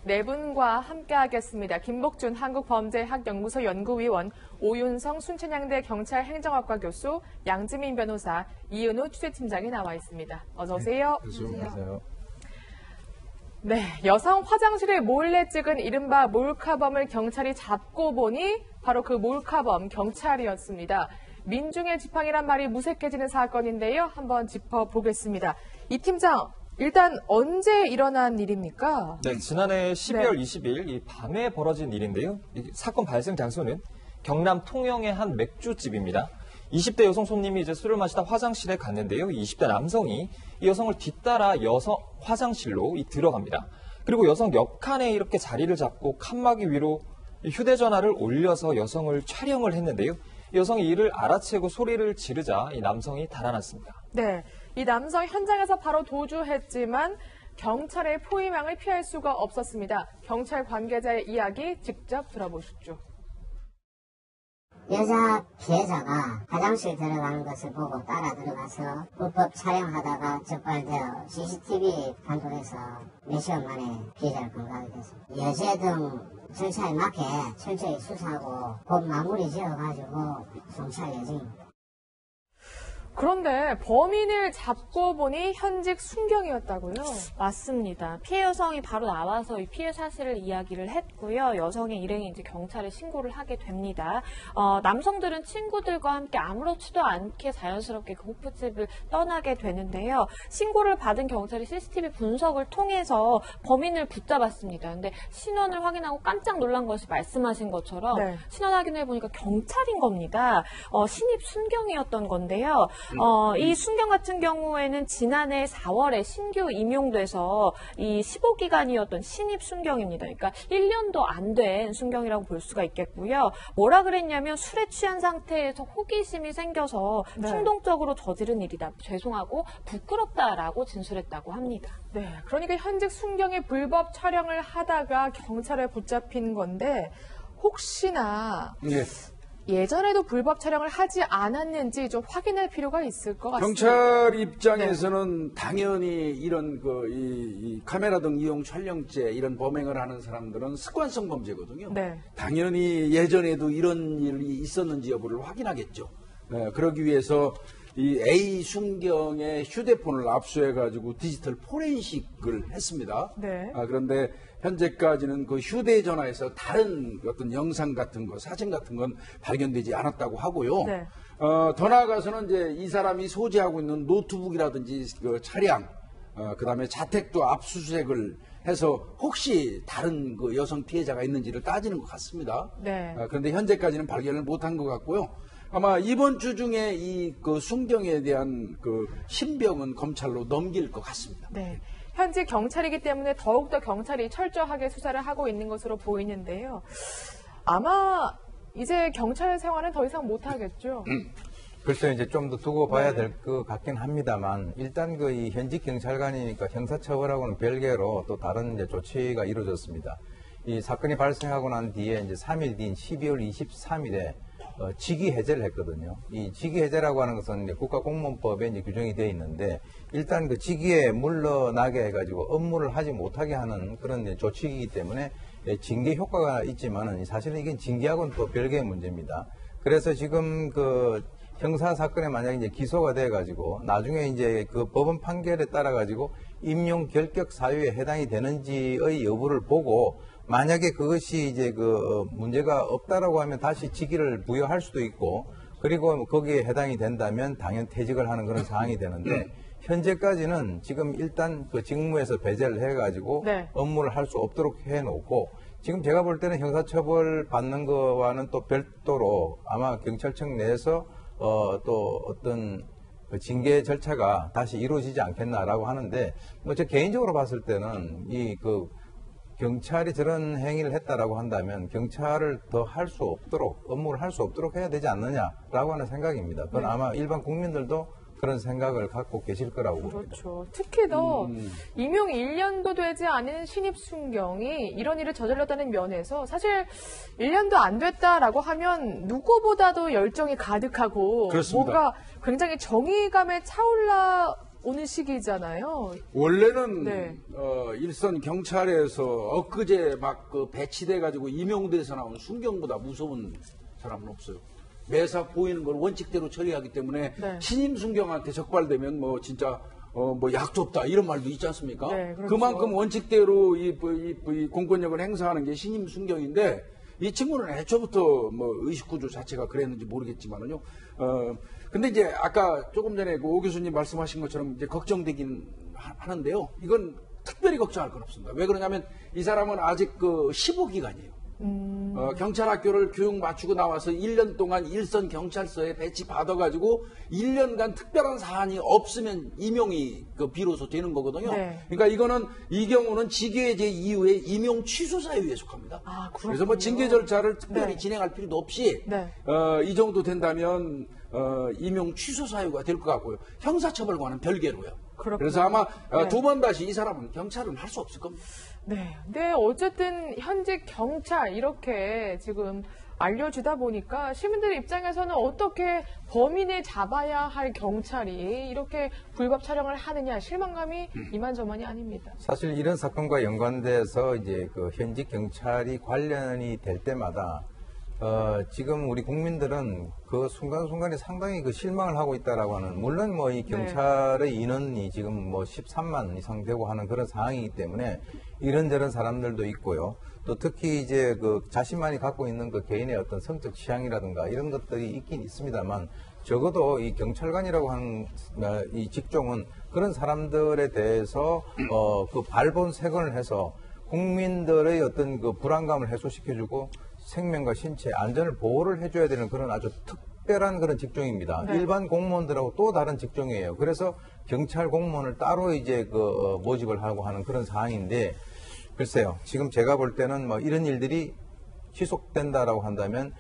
네 분과 함께하겠습니다. 김복준 한국범죄학연구소 연구위원, 오윤성 순천향대 경찰행정학과 교수, 양지민 변호사, 이은우 취재팀장이 나와 있습니다. 어서 오세요. 안녕하세요. 네, 여성 화장실에 몰래 찍은 이른바 몰카범을 경찰이 잡고 보니 바로 그 몰카범 경찰이었습니다. 민중의 지팡이란 말이 무색해지는 사건인데요. 한번 짚어보겠습니다. 이 팀장, 일단 언제 일어난 일입니까? 네, 지난해 12월 20일 이 밤에 벌어진 일인데요. 이 사건 발생 장소는 경남 통영의 한 맥주집입니다. 20대 여성 손님이 이제 술을 마시다 화장실에 갔는데요. 20대 남성이 이 여성을 뒤따라 여성 화장실로 들어갑니다. 그리고 여성 옆칸에 이렇게 자리를 잡고 칸막이 위로 휴대전화를 올려서 여성을 촬영을 했는데요. 여성이 이를 알아채고 소리를 지르자 이 남성이 달아났습니다. 네, 이 남성 현장에서 바로 도주했지만 경찰의 포위망을 피할 수가 없었습니다. 경찰 관계자의 이야기 직접 들어보십시오. 여자 피해자가 화장실 들어가는 것을 보고 따라 들어가서 불법 촬영하다가 적발되어 CCTV 판독에서 몇 시간 만에 피해자를 검거하게 됐습니다. 여죄 등 절차에 맞게 철저히 수사하고 곧 마무리 지어가지고 송치할 예정입니다. 그런데 범인을 잡고 보니 현직 순경이었다고요? 맞습니다. 피해 여성이 바로 나와서 이 피해 사실을 이야기를 했고요. 여성의 일행이 이제 경찰에 신고를 하게 됩니다. 남성들은 친구들과 함께 아무렇지도 않게 자연스럽게 그 호프집을 떠나게 되는데요. 신고를 받은 경찰이 CCTV 분석을 통해서 범인을 붙잡았습니다. 근데 신원을 확인하고 깜짝 놀란 것이 말씀하신 것처럼 네. 신원 확인해 보니까 경찰인 겁니다. 신입 순경이었던 건데요. 이 순경 같은 경우에는 지난해 4월에 신규 임용돼서 이 15기간이었던 신입 순경입니다. 그러니까 1년도 안 된 순경이라고 볼 수가 있겠고요. 뭐라 그랬냐면 술에 취한 상태에서 호기심이 생겨서 네. 충동적으로 저지른 일이다. 죄송하고 부끄럽다라고 진술했다고 합니다. 네, 그러니까 현직 순경이 불법 촬영을 하다가 경찰에 붙잡힌 건데 혹시나 예전에도 불법 촬영을 하지 않았는지 좀 확인할 필요가 있을 것 같습니다. 경찰 입장에서는 당연히 이런 이 카메라 등 이용 촬영죄 이런 범행을 하는 사람들은 습관성 범죄거든요. 네. 당연히 예전에도 이런 일이 있었는지 여부를 확인하겠죠. 그러기 위해서 이 A 순경의 휴대폰을 압수해가지고 디지털 포렌식을 했습니다. 네. 그런데 현재까지는 그 휴대전화에서 다른 어떤 영상 같은 거, 사진 같은 건 발견되지 않았다고 하고요. 네. 더 나아가서는 이제 이 사람이 소지하고 있는 노트북이라든지 그 차량, 그다음에 자택도 압수수색을 해서 혹시 다른 그 여성 피해자가 있는지를 따지는 것 같습니다. 네. 그런데 현재까지는 발견을 못한 것 같고요. 아마 이번 주 중에 이 그 순경에 대한 그 신병은 검찰로 넘길 것 같습니다. 네. 현직 경찰이기 때문에 더욱더 경찰이 철저하게 수사를 하고 있는 것으로 보이는데요. 아마 이제 경찰 생활은 더 이상 못하겠죠? 글쎄 이제 좀 더 두고 봐야 될 것 같긴 합니다만 일단 그 이 현직 경찰관이니까 형사처벌하고는 별개로 또 다른 이제 조치가 이루어졌습니다. 이 사건이 발생하고 난 뒤에 이제 3일 뒤인 12월 23일에 직위 해제를 했거든요. 이 직위 해제라고 하는 것은 이제 국가공무원법에 이제 규정이 되어 있는데 일단 그 직위에 물러나게 해가지고 업무를 하지 못하게 하는 그런 이제 조치이기 때문에 징계 효과가 있지만은 사실은 이게 징계하고는 또 별개의 문제입니다. 그래서 지금 그 형사 사건에 만약에 이제 기소가 돼가지고 나중에 이제 그 법원 판결에 따라 가지고 임용 결격 사유에 해당이 되는지의 여부를 보고 만약에 그것이 이제 그 문제가 없다라고 하면 다시 직위를 부여할 수도 있고 그리고 거기에 해당이 된다면 당연 퇴직을 하는 그런 상황이 되는데 현재까지는 지금 일단 그 직무에서 배제를 해가지고 네. 업무를 할 수 없도록 해놓고 지금 제가 볼 때는 형사처벌 받는 거와는 또 별도로 아마 경찰청 내에서 또 어떤 그 징계 절차가 다시 이루어지지 않겠나라고 하는데 뭐 제 개인적으로 봤을 때는 이 그 경찰이 저런 행위를 했다라고 한다면 경찰을 더 할 수 없도록 업무를 할 수 없도록 해야 되지 않느냐라고 하는 생각입니다. 그건 아마 일반 국민들도 그런 생각을 갖고 계실 거라고 봅니다. 그렇죠. 특히 더 임용 1년도 되지 않은 신입 순경이 이런 일을 저질렀다는 면에서 사실 1년도 안 됐다라고 하면 누구보다도 열정이 가득하고 그렇습니다. 뭔가 굉장히 정의감에 차올라 오는 시기잖아요. 원래는 네. 일선 경찰에서 엊그제 막 그 배치돼 가지고 임용돼서 나온 순경보다 무서운 사람은 없어요. 매사 보이는 걸 원칙대로 처리하기 때문에 네. 신임 순경한테 적발되면 뭐 진짜 뭐 약좁다 이런 말도 있지 않습니까? 네, 그렇죠. 그만큼 원칙대로 이 공권력을 행사하는 게 신임 순경인데 이 친구는 애초부터 뭐 의식구조 자체가 그랬는지 모르겠지만은요. 근데 이제 아까 조금 전에 그 오 교수님 말씀하신 것처럼 이제 걱정되긴 하는데요. 이건 특별히 걱정할 건 없습니다. 왜 그러냐면 이 사람은 아직 그 15기간이에요. 경찰학교를 교육 마치고 나와서 1년 동안 일선 경찰서에 배치 받아가지고 1년간 특별한 사안이 없으면 임용이 그 비로소 되는 거거든요. 네. 그러니까 이 경우는 직위제 이후에 임용 취소 사유에 속합니다. 아, 그렇군요. 그래서 뭐 징계 절차를 특별히 네. 진행할 필요도 없이 네. 이 정도 된다면 임용 취소 사유가 될 것 같고요. 형사처벌과는 별개로요. 그렇군요. 그래서 아마 네. 두 번 다시 이 사람은 경찰은 할 수 없을 겁니다. 네. 근데 어쨌든 현직 경찰 이렇게 지금 알려지다 보니까 시민들 입장에서는 어떻게 범인을 잡아야 할 경찰이 이렇게 불법 촬영을 하느냐 실망감이 이만저만이 아닙니다. 사실 이런 사건과 연관돼서 이제 그 현직 경찰이 관련이 될 때마다 지금 우리 국민들은 그 순간순간에 상당히 그 실망을 하고 있다라고 하는, 물론 뭐 이 경찰의 인원이 지금 뭐 13만 이상 되고 하는 그런 상황이기 때문에 이런저런 사람들도 있고요. 또 특히 이제 그 자신만이 갖고 있는 그 개인의 어떤 성적 취향이라든가 이런 것들이 있긴 있습니다만 적어도 이 경찰관이라고 하는 이 직종은 그런 사람들에 대해서 그 발본색원을 해서 국민들의 어떤 그 불안감을 해소시켜주고 생명과 신체 안전을 보호를 해줘야 되는 그런 아주 특별한 그런 직종입니다. 네. 일반 공무원들하고 또 다른 직종이에요. 그래서 경찰 공무원을 따로 이제 그 모집을 하고 하는 그런 상황인데, 글쎄요. 지금 제가 볼 때는 뭐 이런 일들이 지속된다라고 한다면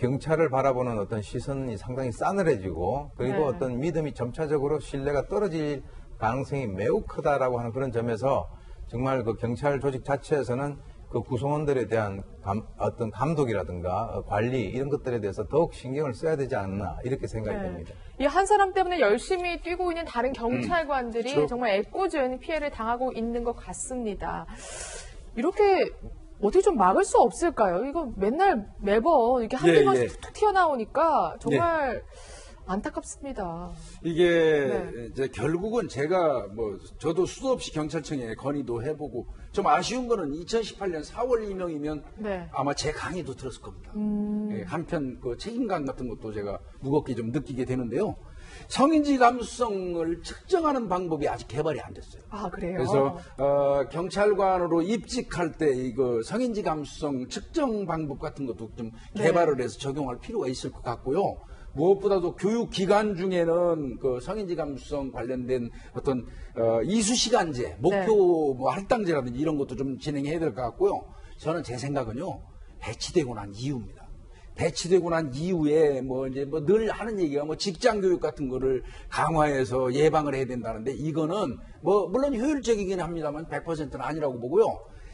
경찰을 바라보는 어떤 시선이 상당히 싸늘해지고, 그리고 네. 어떤 믿음이 점차적으로 신뢰가 떨어질 가능성이 매우 크다라고 하는 그런 점에서 정말 그 경찰 조직 자체에서는 그 구성원들에 대한 어떤 감독이라든가 관리 이런 것들에 대해서 더욱 신경을 써야 되지 않나 이렇게 생각이 됩니다. 이 한 사람 때문에 열심히 뛰고 있는 다른 경찰관들이 그렇죠. 정말 애꿎은 피해를 당하고 있는 것 같습니다. 이렇게 어떻게 좀 막을 수 없을까요? 이거 매번 이렇게 한두 번씩 툭 튀어나오니까 정말 안타깝습니다. 이게 네. 이제 결국은 제가 뭐 저도 수도 없이 경찰청에 건의도 해보고 좀 아쉬운 거는 2018년 4월 임명이면 네. 아마 제 강의도 들었을 겁니다. 예, 한편 그 책임감 같은 것도 제가 무겁게 좀 느끼게 되는데요. 성인지 감수성을 측정하는 방법이 아직 개발이 안 됐어요. 아, 그래요? 그래서 경찰관으로 입직할 때 이거 성인지 감수성 측정 방법 같은 것도 좀 개발을 해서 적용할 필요가 있을 것 같고요. 무엇보다도 교육 기간 중에는 그 성인지 감수성 관련된 어떤 이수시간제, 목표 뭐 할당제라든지 이런 것도 좀 진행해야 될 것 같고요. 저는 제 생각은요, 배치되고 난 이후입니다. 배치되고 난 이후에 뭐 이제 뭐 늘 하는 얘기가 뭐 직장 교육 같은 거를 강화해서 예방을 해야 된다는데, 이거는 뭐 물론 효율적이긴 합니다만 100%는 아니라고 보고요.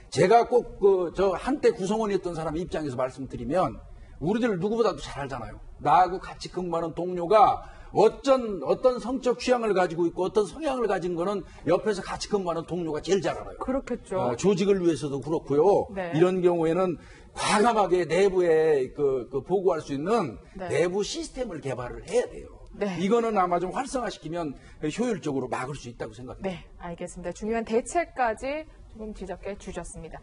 제가 꼭 저 한때 구성원이었던 사람 입장에서 말씀드리면, 우리들 누구보다도 잘 알잖아요. 나하고 같이 근무하는 동료가 어떤 성적 취향을 가지고 있고 어떤 성향을 가진 거는 옆에서 같이 근무하는 동료가 제일 잘 알아요. 그렇겠죠. 조직을 위해서도 그렇고요. 네. 이런 경우에는 과감하게 내부에 그 보고할 수 있는 네. 내부 시스템을 개발을 해야 돼요. 네. 이거는 아마 좀 활성화시키면 효율적으로 막을 수 있다고 생각합니다. 네, 알겠습니다. 중요한 대책까지 조금 지적해 주셨습니다.